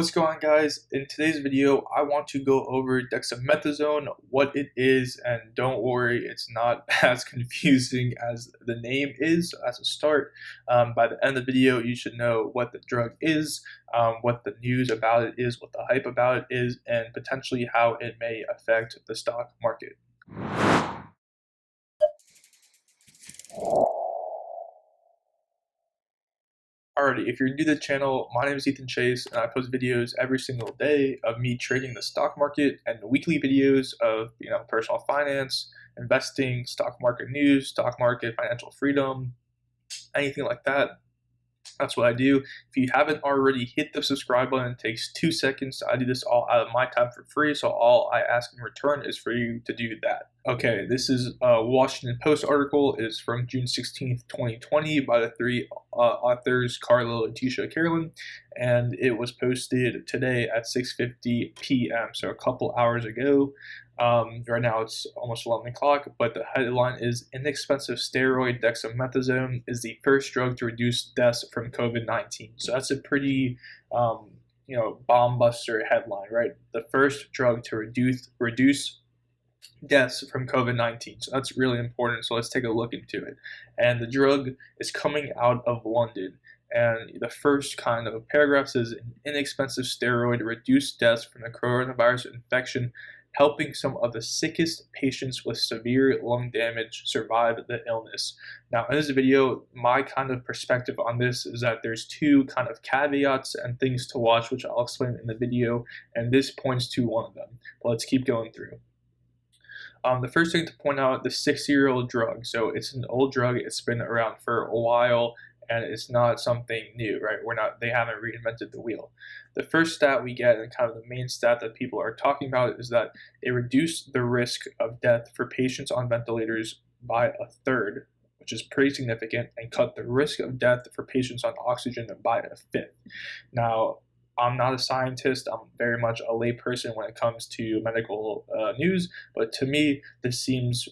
What's going on, guys? In today's video, I want to go over dexamethasone, what it is, and don't worry, it's not as confusing as the name is as a start. By the end of the video, you should know what the drug is, what the news about it is, what the hype about it is, and potentially how it may affect the stock market. Alrighty, if you're new to the channel, my name is Ethan Chase, and I post videos every single day of me trading the stock market and weekly videos of personal finance, investing, stock market news, stock market, financial freedom, anything like that. That's what I do. If you haven't already, hit the subscribe button. It takes 2 seconds. I do this all out of my time for free, so all I ask in return is for you to do that. Okay, this is a Washington Post article. It's from June 16th, 2020 by the three authors, Carlo and Tisha Carolyn, and it was posted today at 6:50 p.m., so a couple hours ago. Right now it's almost 11 o'clock, but the headline is inexpensive steroid dexamethasone is the first drug to reduce deaths from COVID-19. So that's a pretty, bomb buster headline, right? The first drug to reduce deaths from COVID-19. So that's really important. So let's take a look into it. And the drug is coming out of London. And the first kind of paragraph says an inexpensive steroid reduced deaths from the coronavirus infection, helping some of the sickest patients with severe lung damage survive the illness. Now, in this video, my kind of perspective on this is that there's two kind of caveats and things to watch, which I'll explain in the video, and this points to one of them. But let's keep going through. The first thing to point out, the 6-year-old drug. So it's an old drug. It's been around for a while, and it's not something new, right? They haven't reinvented the wheel. The first stat we get, and kind of the main stat that people are talking about, is that it reduced the risk of death for patients on ventilators by 1/3, which is pretty significant, and cut the risk of death for patients on oxygen by 1/5. Now, I'm not a scientist. I'm very much a layperson when it comes to medical news, but to me, this seems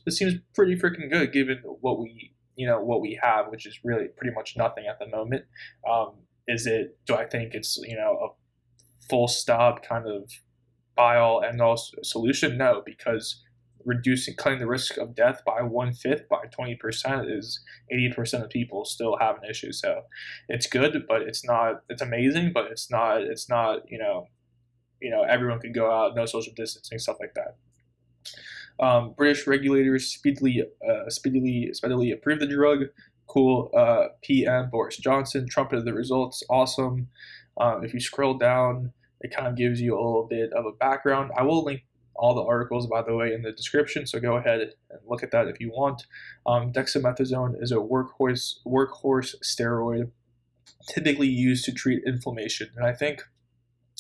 pretty freaking good given what we have, which is really pretty much nothing at the moment. Do I think it's a full stop kind of buy all end all solution? No, because cutting the risk of death by 1/5 by 20% is 80% of people still have an issue. So it's good, but it's amazing, but it's not everyone could go out, no social distancing, stuff like that. British regulators speedily approved the drug. Cool. PM Boris Johnson trumpeted the results. Awesome. If you scroll down, it kind of gives you a little bit of a background. I will link all the articles, by the way, in the description, so go ahead and look at that if you want. Dexamethasone is a workhorse steroid typically used to treat inflammation, and I think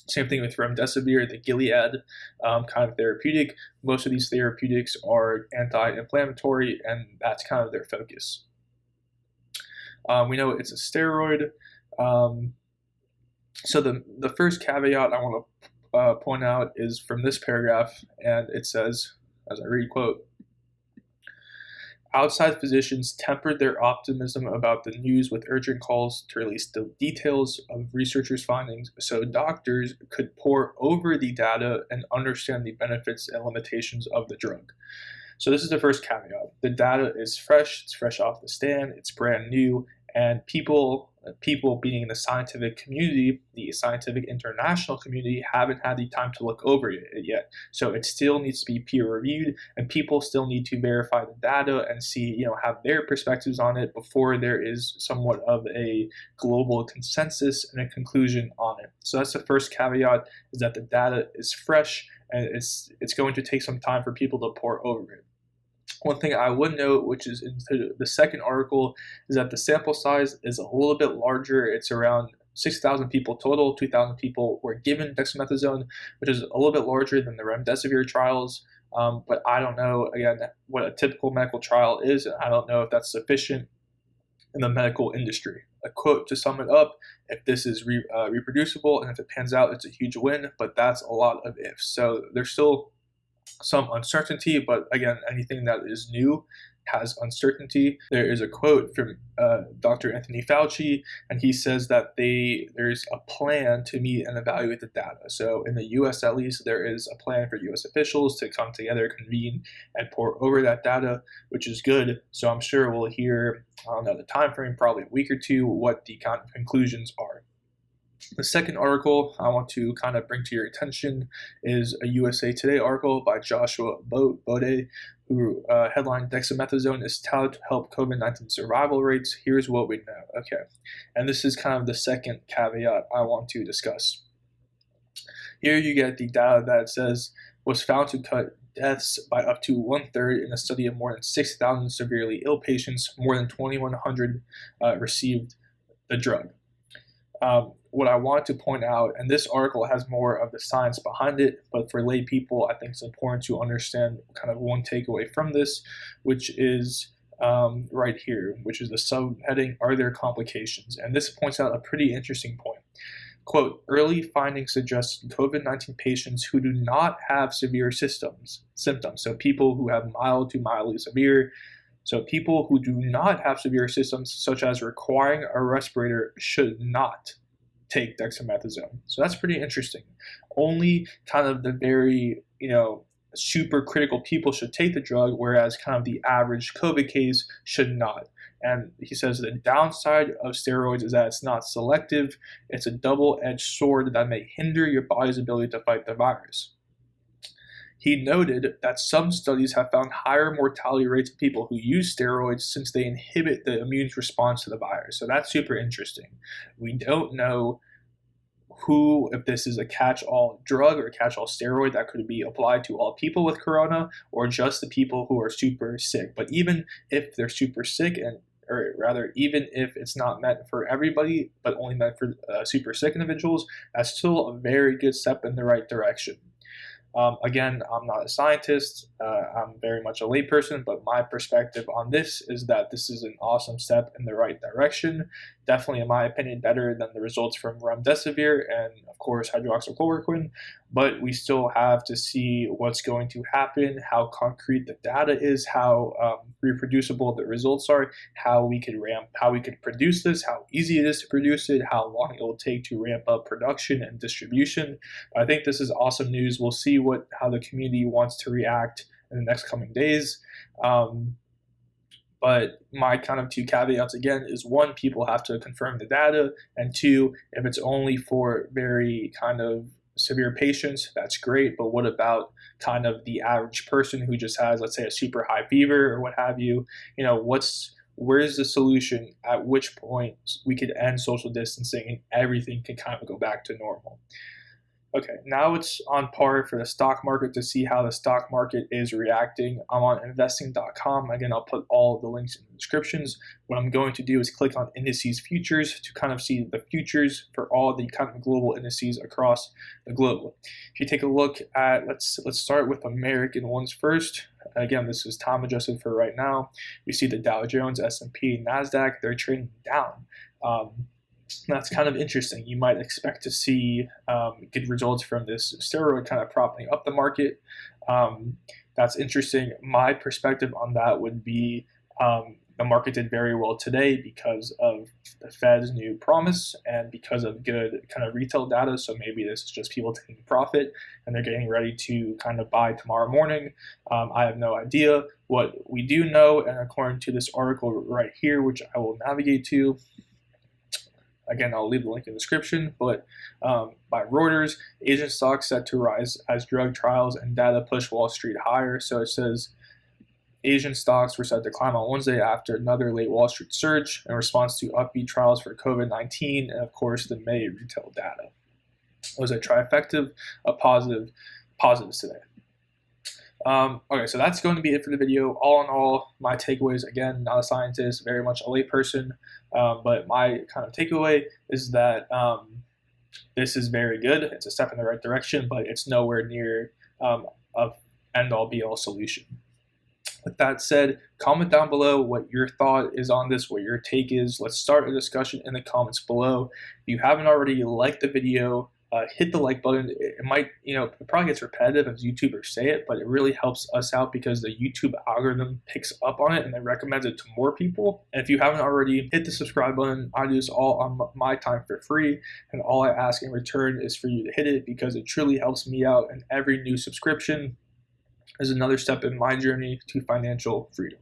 same thing with remdesivir, the Gilead kind of therapeutic. Most of these therapeutics are anti-inflammatory, and that's kind of their focus. We know it's a steroid. So the first caveat I want to point out is from this paragraph, and it says, as I read, quote, outside physicians tempered their optimism about the news with urgent calls to release the details of researchers' findings so doctors could pore over the data and understand the benefits and limitations of the drug. So this is the first caveat. The data is fresh, it's fresh off the stand, it's brand new, and people being the scientific community, the scientific international community, haven't had the time to look over it yet. So it still needs to be peer reviewed, and people still need to verify the data and see, have their perspectives on it before there is somewhat of a global consensus and a conclusion on it. So that's the first caveat, is that the data is fresh, and it's going to take some time for people to pore over it. One thing I would note, which is in the second article, is that the sample size is a little bit larger. It's around 6,000 people total. 2,000 people were given dexamethasone, which is a little bit larger than the remdesivir trials. But I don't know, again, what a typical medical trial is, and I don't know if that's sufficient in the medical industry. A quote to sum it up: if this is reproducible and if it pans out, it's a huge win, but that's a lot of ifs. So there's still some uncertainty, but again, anything that is new has uncertainty. There is a quote from Dr. Anthony Fauci, and he says that there's a plan to meet and evaluate the data. So in the US at least, there is a plan for US officials to come together, convene, and pour over that data, which is good. So I'm sure we'll hear on the time frame, probably a week or two, what the kind of conclusions are. The second article I want to kind of bring to your attention is a USA Today article by Joshua Bode, who headlined Dexamethasone is touted to help COVID-19 survival rates. Here's what we know. Okay, and this is kind of the second caveat I want to discuss. Here you get the data that says was found to cut deaths by up to 1/3 in a study of more than 6,000 severely ill patients. More than 2,100 received the drug. What I want to point out, and this article has more of the science behind it, but for lay people, I think it's important to understand kind of one takeaway from this, which is right here, which is the subheading, are there complications? And this points out a pretty interesting point. Quote, early findings suggest COVID-19 patients who do not have severe symptoms, so people who have mild to mildly severe, so people who do not have severe symptoms, such as requiring a respirator, should not take dexamethasone. So that's pretty interesting. Only kind of the very, super critical people should take the drug, whereas kind of the average COVID case should not. And he says the downside of steroids is that it's not selective. It's a double-edged sword that may hinder your body's ability to fight the virus. He noted that some studies have found higher mortality rates of people who use steroids since they inhibit the immune response to the virus. So that's super interesting. We don't know if this is a catch-all drug or a catch-all steroid that could be applied to all people with corona or just the people who are super sick. But even if they're super sick, or rather, even if it's not meant for everybody, but only meant for super sick individuals, that's still a very good step in the right direction. Again, I'm not a scientist, I'm very much a layperson, but my perspective on this is that this is an awesome step in the right direction. Definitely, in my opinion, better than the results from remdesivir and, of course, hydroxychloroquine, but we still have to see what's going to happen, how concrete the data is, how reproducible the results are, how we could produce this, how easy it is to produce it, how long it will take to ramp up production and distribution. I think this is awesome news. We'll see how the community wants to react in the next coming days. But my kind of two caveats again is one, people have to confirm the data, and two, if it's only for very kind of severe patients, that's great, but what about kind of the average person who just has, let's say, a super high fever or what have you? Where's the solution at which point we could end social distancing and everything can kind of go back to normal? Okay, now it's on par for the stock market to see how the stock market is reacting. I'm on investing.com. Again, I'll put all of the links in the descriptions. What I'm going to do is click on indices futures to kind of see the futures for all the kind of global indices across the globe. If you take a look at, let's start with American ones first. Again, this is time adjusted for right now. We see the Dow Jones, S&P, NASDAQ, they're trading down. That's kind of interesting. You might expect to see good results from this steroid kind of propping up the market. That's interesting. My perspective on that would be the market did very well today because of the Fed's new promise and because of good kind of retail data. So maybe this is just people taking profit and they're getting ready to kind of buy tomorrow morning. I have no idea. What we do know, and according to this article right here, which I will navigate to, again, I'll leave the link in the description, but by Reuters, Asian stocks set to rise as drug trials and data push Wall Street higher. So it says Asian stocks were set to climb on Wednesday after another late Wall Street surge in response to upbeat trials for COVID-19 and, of course, the May retail data. It was a trifecta of positives today. Okay, so that's going to be it for the video. All in all, my takeaways, again, not a scientist, very much a layperson, but my kind of takeaway is that this is very good. It's a step in the right direction, but it's nowhere near a end-all be-all solution. With that said, comment down below what your thought is on this, what your take is. Let's start a discussion in the comments below. If you haven't already, like the video, hit the like button. It might, it probably gets repetitive as YouTubers say it, but it really helps us out because the YouTube algorithm picks up on it and then recommends it to more people. And if you haven't already, hit the subscribe button. I do this all on my time for free, and all I ask in return is for you to hit it because it truly helps me out, and every new subscription is another step in my journey to financial freedom.